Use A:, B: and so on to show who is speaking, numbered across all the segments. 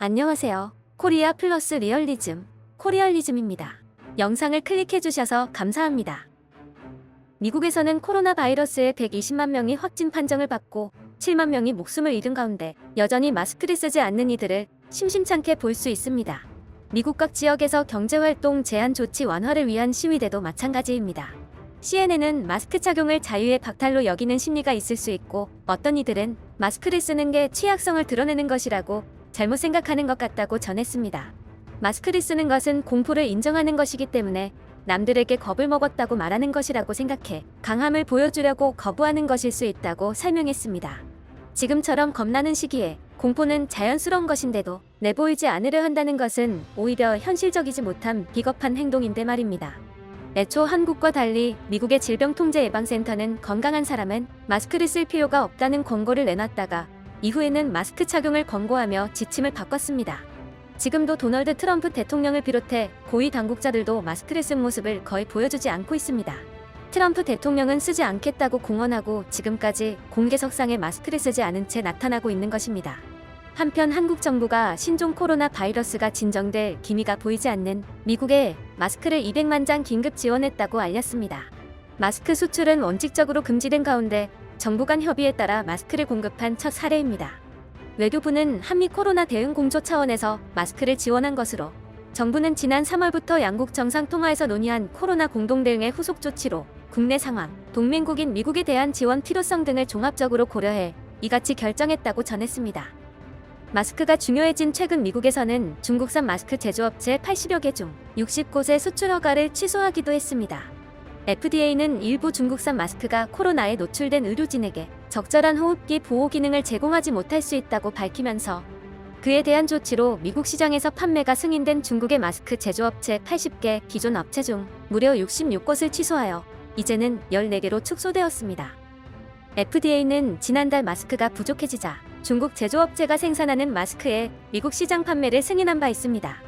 A: 안녕하세요. 코리아 플러스 리얼리즘, 코리얼리즘입니다. 영상을 클릭해주셔서 감사합니다. 미국에서는 코로나 바이러스에 120만 명이 확진 판정을 받고 7만 명이 목숨을 잃은 가운데 여전히 마스크를 쓰지 않는 이들을 심심찮게 볼 수 있습니다. 미국 각 지역에서 경제활동 제한 조치 완화를 위한 시위대도 마찬가지입니다. CNN은 마스크 착용을 자유의 박탈로 여기는 심리가 있을 수 있고 어떤 이들은 마스크를 쓰는 게 취약성을 드러내는 것이라고 잘못 생각하는 것 같다고 전했습니다. 마스크를 쓰는 것은 공포를 인정하는 것이기 때문에 남들에게 겁을 먹었다고 말하는 것이라고 생각해 강함을 보여주려고 거부하는 것일 수 있다고 설명했습니다. 지금처럼 겁나는 시기에 공포는 자연스러운 것인데도 내보이지 않으려 한다는 것은 오히려 현실적이지 못한 비겁한 행동인데 말입니다. 애초 한국과 달리 미국의 질병통제예방센터는 건강한 사람은 마스크를 쓸 필요가 없다는 권고를 내놨다가 이후에는 마스크 착용을 권고하며 지침을 바꿨습니다. 지금도 도널드 트럼프 대통령을 비롯해 고위 당국자들도 마스크를 쓴 모습을 거의 보여주지 않고 있습니다. 트럼프 대통령은 쓰지 않겠다고 공언하고 지금까지 공개석상에 마스크를 쓰지 않은 채 나타나고 있는 것입니다. 한편 한국 정부가 신종 코로나 바이러스가 진정될 기미가 보이지 않는 미국에 마스크를 200만 장 긴급 지원했다고 알렸습니다. 마스크 수출은 원칙적으로 금지된 가운데 정부 간 협의에 따라 마스크를 공급한 첫 사례입니다. 외교부는 한미 코로나 대응 공조 차원에서 마스크를 지원한 것으로 정부는 지난 3월부터 양국 정상통화에서 논의한 코로나 공동대응의 후속 조치로 국내 상황, 동맹국인 미국에 대한 지원 필요성 등을 종합적으로 고려해 이같이 결정했다고 전했습니다. 마스크가 중요해진 최근 미국에서는 중국산 마스크 제조업체 80여 개 중 60곳의 수출 허가를 취소하기도 했습니다. FDA는 일부 중국산 마스크가 코로나에 노출된 의료진에게 적절한 호흡기 보호 기능을 제공하지 못할 수 있다고 밝히면서 그에 대한 조치로 미국 시장에서 판매가 승인된 중국의 마스크 제조업체 80개 기존 업체 중 무려 66곳을 취소하여 이제는 14개로 축소되었습니다. FDA는 지난달 마스크가 부족해지자 중국 제조업체가 생산하는 마스크의 미국 시장 판매를 승인한 바 있습니다.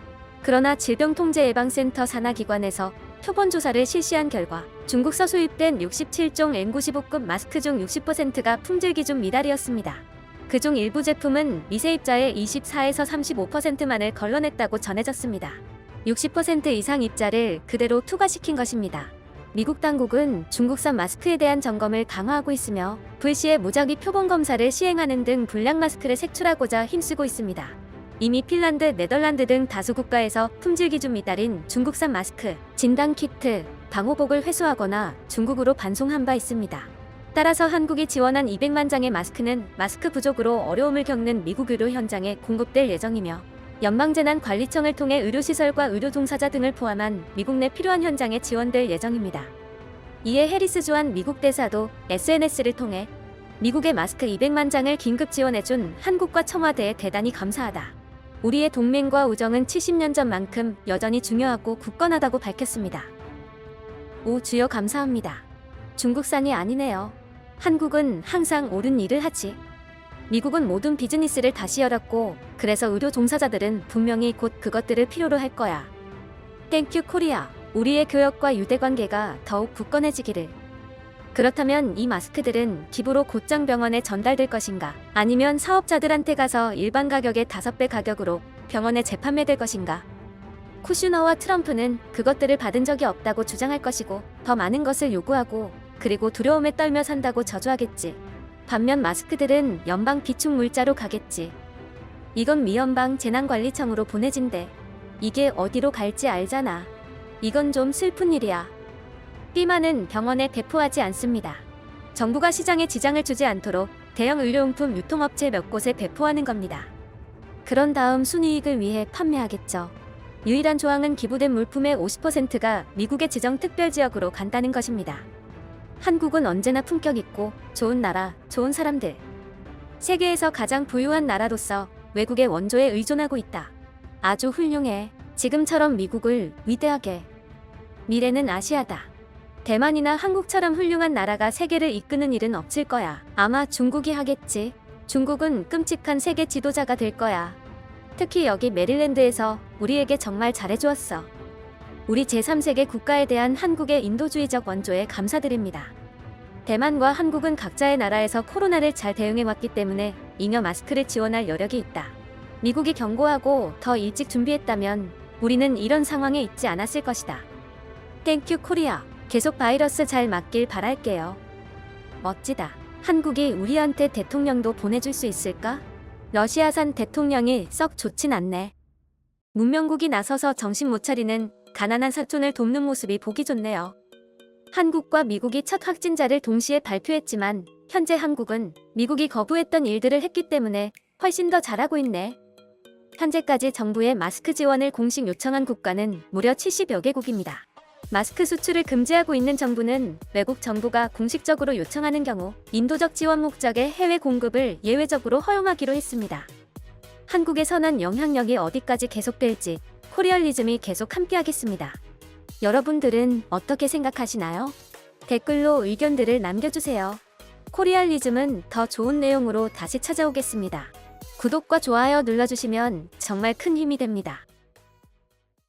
A: 그러나 질병통제예방센터 산하기관에서 표본 조사를 실시한 결과 중국서 수입된 67종 N95급 마스크 중 60%가 품질 기준 미달이었습니다. 그중 일부 제품은 미세입자의 24에서 35%만을 걸러냈다고 전해졌습니다. 60% 이상 입자를 그대로 투과시킨 것입니다. 미국 당국은 중국산 마스크에 대한 점검을 강화하고 있으며 불시에 무작위 표본 검사를 시행하는 등 불량 마스크를 색출하고자 힘쓰고 있습니다. 이미 핀란드, 네덜란드 등 다수 국가에서 품질 기준 미달인 중국산 마스크, 진단 키트, 방호복을 회수하거나 중국으로 반송한 바 있습니다. 따라서 한국이 지원한 200만 장의 마스크는 마스크 부족으로 어려움을 겪는 미국 의료 현장에 공급될 예정이며 연방재난관리청을 통해 의료시설과 의료종사자 등을 포함한 미국 내 필요한 현장에 지원될 예정입니다. 이에 해리스 주한 미국 대사도 SNS를 통해 미국의 마스크 200만 장을 긴급 지원해준 한국과 청와대에 대단히 감사하다. 우리의 동맹과 우정은 70년 전만큼 여전히 중요하고 굳건하다고 밝혔습니다. 오 주여 감사합니다. 중국산이 아니네요. 한국은 항상 옳은 일을 하지. 미국은 모든 비즈니스를 다시 열었고 그래서 의료 종사자들은 분명히 곧 그것들을 필요로 할 거야. 땡큐 코리아. 우리의 교역과 유대관계가 더욱 굳건해지기를. 그렇다면 이 마스크들은 기부로 곧장 병원에 전달될 것인가? 아니면 사업자들한테 가서 일반 가격의 5배 가격으로 병원에 재판매될 것인가? 쿠슈너와 트럼프는 그것들을 받은 적이 없다고 주장할 것이고 더 많은 것을 요구하고 그리고 두려움에 떨며 산다고 저주하겠지. 반면 마스크들은 연방 비축 물자로 가겠지. 이건 미연방 재난관리청으로 보내진대. 이게 어디로 갈지 알잖아. 이건 좀 슬픈 일이야. 삐마는 병원에 배포하지 않습니다. 정부가 시장에 지장을 주지 않도록 대형 의료용품 유통업체 몇 곳에 배포하는 겁니다. 그런 다음 순이익을 위해 판매하겠죠. 유일한 조항은 기부된 물품의 50%가 미국의 지정 특별지역으로 간다는 것입니다. 한국은 언제나 품격 있고 좋은 나라, 좋은 사람들. 세계에서 가장 부유한 나라로서 외국의 원조에 의존하고 있다. 아주 훌륭해. 지금처럼 미국을 위대하게. 미래는 아시아다. 대만이나 한국처럼 훌륭한 나라가 세계를 이끄는 일은 없을 거야. 아마 중국이 하겠지. 중국은 끔찍한 세계 지도자가 될 거야. 특히 여기 메릴랜드에서 우리에게 정말 잘해주었어. 우리 제3세계 국가에 대한 한국의 인도주의적 원조에 감사드립니다. 대만과 한국은 각자의 나라에서 코로나를 잘 대응해왔기 때문에 잉여 마스크를 지원할 여력이 있다. 미국이 경고하고 더 일찍 준비했다면 우리는 이런 상황에 있지 않았을 것이다. 땡큐 코리아. 계속 바이러스 잘 막길 바랄게요. 멋지다. 한국이 우리한테 대통령도 보내줄 수 있을까? 러시아산 대통령이 썩 좋진 않네. 문명국이 나서서 정신 못 차리는 가난한 사촌을 돕는 모습이 보기 좋네요. 한국과 미국이 첫 확진자를 동시에 발표했지만 현재 한국은 미국이 거부했던 일들을 했기 때문에 훨씬 더 잘하고 있네. 현재까지 정부의 마스크 지원을 공식 요청한 국가는 무려 70여 개국입니다. 마스크 수출을 금지하고 있는 정부는 외국 정부가 공식적으로 요청하는 경우 인도적 지원 목적의 해외 공급을 예외적으로 허용하기로 했습니다. 한국의 선한 영향력이 어디까지 계속될지 코리얼리즘이 계속 함께하겠습니다. 여러분들은 어떻게 생각하시나요? 댓글로 의견들을 남겨주세요. 코리얼리즘은 더 좋은 내용으로 다시 찾아오겠습니다. 구독과 좋아요 눌러주시면 정말 큰 힘이 됩니다.